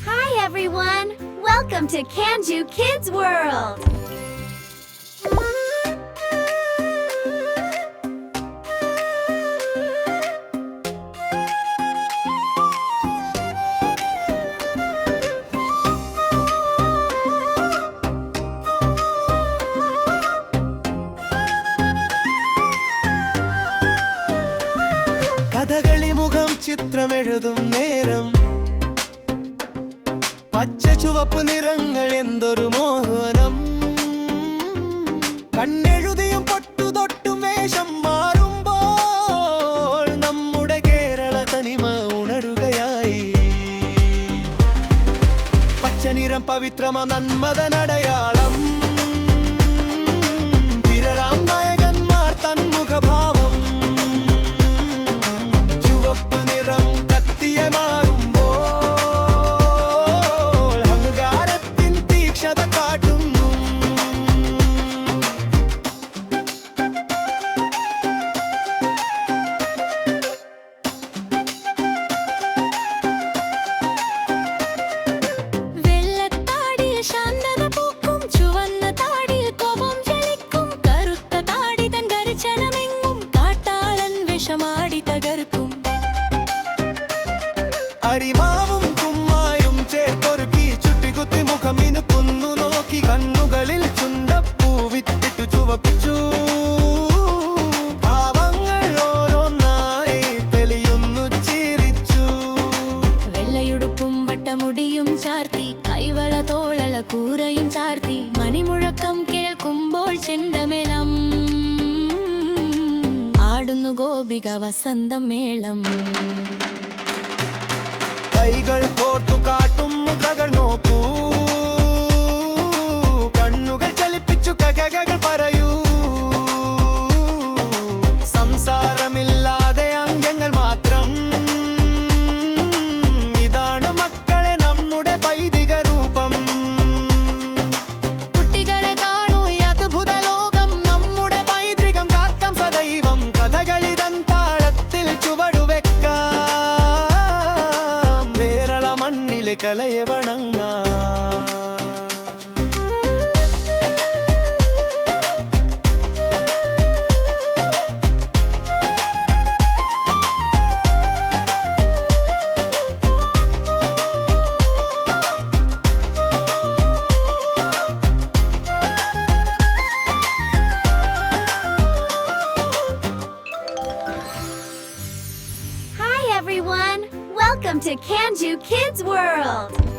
Hi everyone! Welcome to Kanju Kids World! Kathakali മുഖം ചിത്രമെഴുതും നേരം പച്ച ചുവപ്പ് നിറങ്ങൾ എന്തൊരു മോഹനം കണ്ണെഴുതിയും പൊട്ടുതൊട്ടും വേഷം മാറുമ്പോൾ നമ്മുടെ കേരള തനിമ ഉണരുകയായി പച്ച നിറം പവിത്രമ നന്മതനടയാളം വിരലാം നായകന്മാർ തന്മുഖഭാവം അരിമാവും കുമ്മായും ചേർത്തൊരുക്കി ചുട്ടികുത്തി മുഖമിനുക്കുന്നു നോക്കി കണ്ണുകളിൽ ചുണ്ടപ്പൂ വിത്തിട്ടു ചുവപ്പിച്ചു ഭാവങ്ങൾ ഓരോന്നായി തെളിയുന്നു ചിരിച്ചു വെള്ളയുടുപ്പും വട്ടമുടിയും ചാർത്തി കൈവള തോളള കൂരയും ചാർത്തി മണിമുഴക്കം കേൾക്കുമ്പോൾ ചെണ്ടമേളം ആടുന്നു ഗോപിക വസന്തമേളം കൈകൾ കോർത്തു കാട്ടും മുഖകൾ നോക്കൂ കണ്ണുകൾ ചലിപ്പിച്ചു കഥകൾ പറയൂ സംസാരമില്ലാതെ അംഗങ്ങൾ മാത്രം ഇതാണ് മക്കളെ നമ്മുടെ വൈദിക രൂപം കുട്ടികളെ കാണൂ അദ്ഭുത ലോകം നമ്മുടെ പൈതൃകം കാക്കാം സദൈവം കഥകളിതൻ താളത്തിൽ ചുവടുവെക്കാം മണ്ണിലെ കലയെ വണങ്ങാം Hi everyone! Welcome to Kanju Kids World!